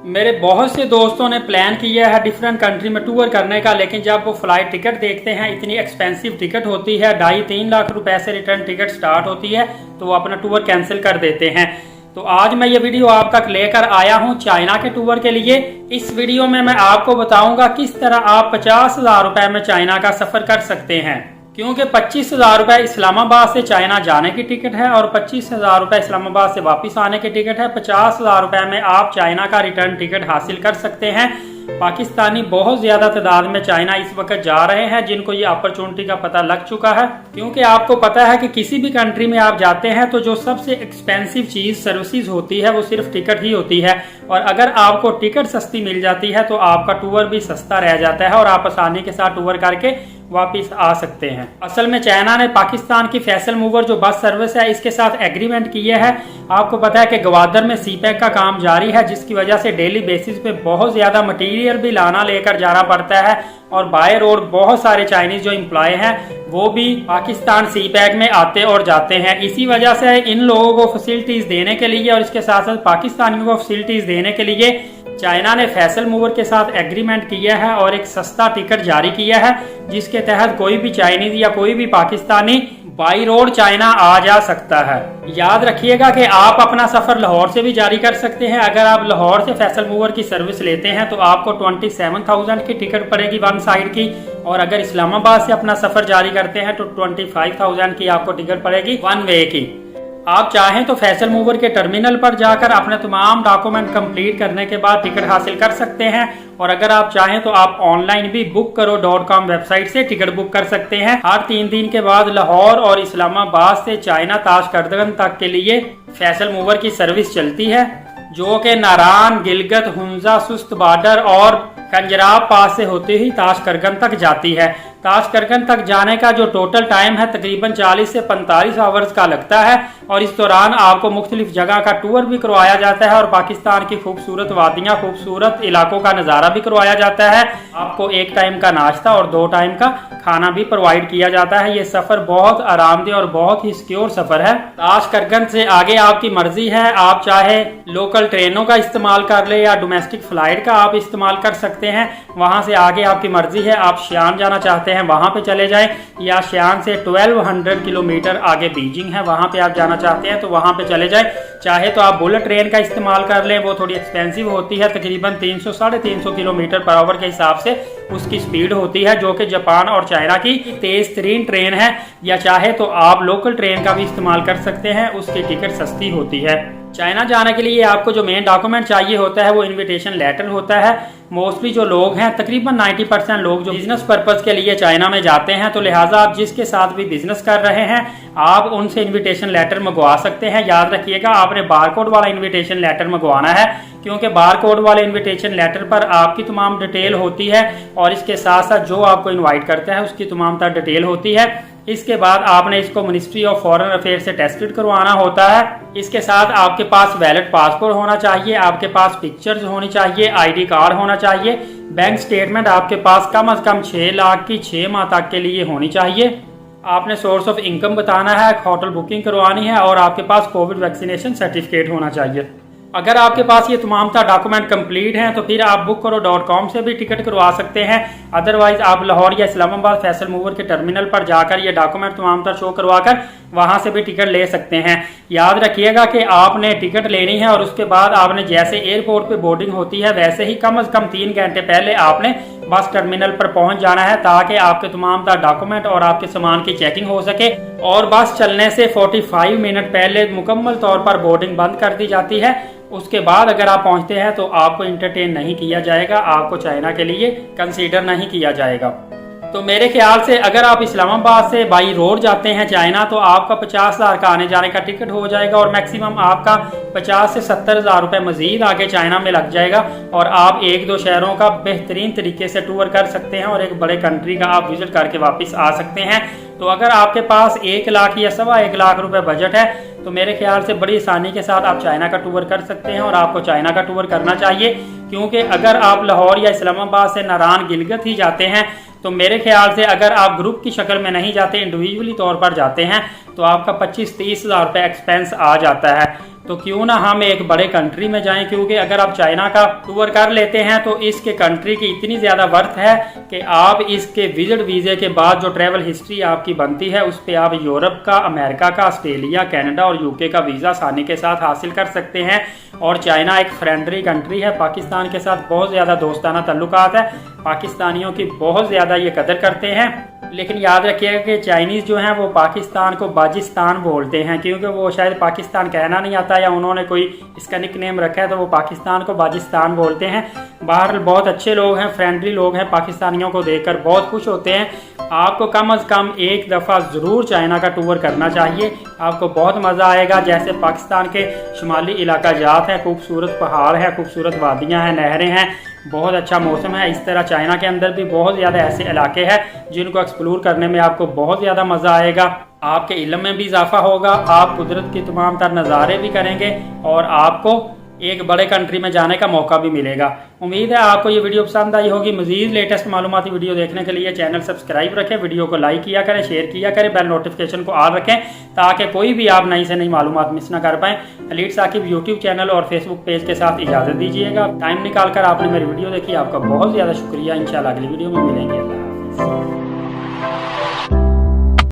मेरे बहुत से दोस्तों ने प्लान किया है डिफरेंट कंट्री में टूर करने का, लेकिन जब वो फ्लाइट टिकट देखते हैं इतनी एक्सपेंसिव टिकट होती है, 2.5-3 लाख रुपए से रिटर्न टिकट स्टार्ट होती है, तो वो अपना टूर कैंसिल कर देते हैं। तो आज मैं ये वीडियो आप तक लेकर आया हूँ चाइना के टूर के लिए। इस वीडियो में मैं आपको बताऊंगा किस तरह आप 50,000 रुपए में चाइना का सफर कर सकते हैं, क्योंकि 25,000 रुपए इस्लामाबाद से चाइना जाने की टिकट है और 25,000 रुपए इस्लामाबाद से वापस आने की टिकट है। 50,000 रुपए में आप चाइना का रिटर्न टिकट हासिल कर सकते हैं। पाकिस्तानी बहुत ज्यादा तादाद में चाइना इस वक्त जा रहे हैं, जिनको ये अपॉर्चुनिटी का पता लग चुका है, क्योंकि आपको पता है कि किसी भी कंट्री में आप जाते हैं तो जो सबसे एक्सपेंसिव चीज सर्विसेज होती है वो सिर्फ टिकट ही होती है, और अगर आपको टिकट सस्ती मिल जाती है तो आपका टूर भी सस्ता रह जाता है और आप आसानी के साथ टूर करके वापिस आ सकते हैं। असल में चाइना ने पाकिस्तान की फैसल मूवर जो बस सर्विस है इसके साथ एग्रीमेंट किया है। आपको पता है कि गवादर में सीपैक का काम जारी है, जिसकी वजह से डेली बेसिस पे बहुत ज्यादा मटेरियल भी लाना लेकर जाना पड़ता है, और बाय रोड बहुत सारे चाइनीज जो एम्प्लॉय हैं वो भी पाकिस्तान सीपैक में आते और जाते हैं। इसी वजह से इन लोगों को फैसिलिटीज देने के लिए और इसके साथ साथ पाकिस्तानियों को फैसिलिटीज देने के लिए चाइना ने फैसल मूवर के साथ एग्रीमेंट किया है और एक सस्ता टिकट जारी किया है, जिसके तहत कोई भी चाइनीज या कोई भी पाकिस्तानी बाई रोड चाइना आ जा सकता है। याद रखिएगा कि आप अपना सफर लाहौर से भी जारी कर सकते हैं। अगर आप लाहौर से फैसल मूवर की सर्विस लेते हैं तो आपको 27,000 की टिकट पड़ेगी वन साइड की, और अगर इस्लामाबाद से अपना सफर जारी करते हैं तो 25,000 की आपको टिकट पड़ेगी वन वे की। आप चाहें तो फैसल मूवर के टर्मिनल पर जाकर अपने तमाम डॉक्यूमेंट कंप्लीट करने के बाद टिकट हासिल कर सकते हैं, और अगर आप चाहें तो आप ऑनलाइन भी bookaro.com वेबसाइट से टिकट बुक कर सकते हैं। हर 3 दिन के बाद लाहौर और इस्लामाबाद से चाइना ताशकंदर तक के लिए फैसल मूवर की सर्विस चलती है, जो कि नारान, गिलगित, हुंजा, सुस्त बॉर्डर और कंजराब पास से होते ही ताशकंदर तक जाती है। ताशकंदर तक जाने का जो टोटल टाइम है तकरीबन 40 से 45 आवर्स का लगता है, और इस दौरान आपको मुख्तलिफ जगह का टूर भी करवाया जाता है और पाकिस्तान की खूबसूरत वादियां, खूबसूरत इलाकों का नज़ारा भी करवाया जाता है। आपको 1 टाइम का नाश्ता और 2 टाइम का खाना भी प्रोवाइड किया जाता है। ये सफर बहुत आरामदेह और बहुत ही सिक्योर सफर है। ताशकंदर से आगे आपकी मर्जी है, आप चाहे लोकल ट्रेनों का इस्तेमाल कर ले या डोमेस्टिक फ्लाइट का आप इस्तेमाल कर सकते हैं। वहां से आगे आपकी मर्जी है, आप शियान जाना चाहते हैं वहां पे चले जाएं, या शियान से 1200 किलोमीटर आगे बीजिंग है, वहां पे आप जाना चाहते हैं तो वहां पे चले जाएं। चाहे तो आप बुलेट ट्रेन का इस्तेमाल कर लें, वो थोड़ी एक्सपेंसिव होती है, तकरीबन 300-350 किलोमीटर पर आवर के हिसाब से उसकी स्पीड होती है, जो कि जापान और चाइना की तेज तरीन ट्रेन है। या चाहे तो आप लोकल ट्रेन का भी इस्तेमाल कर सकते हैं, उसकी टिकट सस्ती होती है। चाइना जाने के लिए आपको जो मेन डॉक्यूमेंट चाहिए होता है वो इनविटेशन लेटर होता है। मोस्टली जो लोग हैं तकरीबन 90% लोग जो बिजनेस पर्पज के लिए चाइना में जाते हैं, तो लिहाजा आप जिसके साथ भी बिजनेस कर रहे हैं आप उनसे इनविटेशन लेटर मंगवा सकते हैं। याद रखिएगा आपने बारकोड वाला इनविटेशन लेटर मंगवाना है, क्योंकि बारकोड वाले इनविटेशन लेटर पर आपकी तमाम डिटेल होती है और इसके साथ साथ जो आपको इनवाइट करता है उसकी तमाम तर डिटेल होती है। इसके बाद आपने इसको मिनिस्ट्री ऑफ फॉरेन अफेयर से टेस्टेड करवाना होता है। इसके साथ आपके पास वैलिड पासपोर्ट होना चाहिए, आपके पास पिक्चर्स होनी चाहिए, आईडी कार्ड होना चाहिए, बैंक स्टेटमेंट आपके पास कम से कम 6 लाख की 6 माह तक के लिए होनी चाहिए। आपने सोर्स ऑफ इनकम बताना है, होटल बुकिंग करवानी है, और आपके पास कोविड वैक्सीनेशन सर्टिफिकेट होना चाहिए। अगर आपके पास ये तमाम डॉक्यूमेंट कंप्लीट हैं तो फिर आप bookaro.com से भी टिकट करवा सकते हैं। अदरवाइज आप लाहौर या इस्लामाबाद फैसल मूवर के टर्मिनल पर जाकर ये डॉक्यूमेंट तमाम शो करवाकर वहां से भी टिकट ले सकते हैं। याद रखिएगा कि आपने टिकट लेनी है और उसके बाद आपने जैसे एयरपोर्ट पे बोर्डिंग होती है वैसे ही कम से कम 3 घंटे पहले आपने बस टर्मिनल पर पहुंच जाना है, ताकि आपके तमाम डॉक्यूमेंट और आपके सामान की चेकिंग हो सके। और बस चलने से 45 मिनट पहले मुकम्मल तौर पर बोर्डिंग बंद कर दी जाती है। उसके बाद अगर आप पहुंचते हैं तो आपको इंटरटेन नहीं किया जाएगा, आपको चाइना के लिए कंसीडर नहीं किया जाएगा। तो मेरे ख्याल से अगर आप इस्लामाबाद से बाई रोड जाते हैं चाइना तो आपका 50,000 का आने जाने का टिकट हो जाएगा, और मैक्सिमम आपका 50 से 70,000 रुपए मजीद आगे चाइना में लग जाएगा, और आप 1-2 शहरों का बेहतरीन तरीके से टूर कर सकते हैं और एक बड़े कंट्री का आप विजिट करके वापस आ सकते हैं। तो अगर आपके पास 1 लाख या 1.25 लाख रुपए बजट है तो मेरे ख्याल से बड़ी आसानी के साथ आप चाइना का टूर कर सकते हैं, और आपको चाइना का टूर करना चाहिए, क्योंकि अगर आप लाहौर या इस्लामाबाद से नारान, गिलगित ही जाते हैं तो मेरे ख्याल से अगर आप ग्रुप की शक्ल में नहीं जाते, इंडिविजुअली तौर पर जाते हैं, तो आपका 25-30 हज़ार रुपये एक्सपेंस आ जाता है। तो क्यों ना हम एक बड़े कंट्री में जाएं, क्योंकि अगर आप चाइना का टूर कर लेते हैं तो इसके कंट्री की इतनी ज़्यादा वर्थ है कि आप इसके विजिट वीज़े के बाद जो ट्रैवल हिस्ट्री आपकी बनती है उस पर आप यूरोप का, अमेरिका का, ऑस्ट्रेलिया, कनाडा और यूके का वीज़ा आसानी के साथ हासिल कर सकते हैं। और चाइना एक फ्रेंडली कंट्री है, पाकिस्तान के साथ बहुत ज़्यादा दोस्ताना ताल्लुकात है, पाकिस्तानियों की बहुत ज़्यादा ये कदर करते हैं। लेकिन याद रखिएगा कि चाइनीज़ जो हैं वो पाकिस्तान को बाजिस्तान बोलते हैं, क्योंकि वो शायद पाकिस्तान कहना नहीं आता या उन्होंने कोई इसका निक नेम रखा है, तो वो पाकिस्तान को बाजिस्तान बोलते हैं। बाहर बहुत अच्छे लोग हैं, फ्रेंडली लोग हैं, पाकिस्तानियों को देखकर बहुत खुश होते हैं। आपको कम से कम एक दफ़ा ज़रूर चाइना का टूर करना चाहिए, आपको बहुत मज़ा आएगा। जैसे पाकिस्तान के शुमाली इलाका जात है, खूबसूरत पहाड़ है, खूबसूरत वादियाँ हैं, नहरें हैं, बहुत अच्छा मौसम है। इस तरह चाइना के अंदर भी बहुत ज़्यादा ऐसे इलाके हैं जिनको एक्सप्लोर करने में आपको बहुत ज़्यादा मज़ा आएगा। आपके इल्म में भी इजाफा होगा, आप कुदरत के तमाम तर नज़ारे भी करेंगे और आपको एक बड़े कंट्री में जाने का मौका भी मिलेगा। उम्मीद है आपको ये वीडियो पसंद आई होगी। मजीद लेटेस्ट मालूमाती वीडियो देखने के लिए चैनल सब्सक्राइब रखें, वीडियो को लाइक किया करें, शेयर किया करें, बेल नोटिफिकेशन को ऑन रखें ताकि कोई भी आप नई से नई मालूमात मिस ना कर पाएं। एलीट साकिब यूट्यूब चैनल और फेसबुक पेज के साथ इजाज़त दीजिएगा। टाइम निकाल कर आपने मेरी वीडियो देखी, आपका बहुत ज़्यादा शुक्रिया। इंशाल्लाह अगली वीडियो में मिलेंगे। अल्लाह हाफिज़।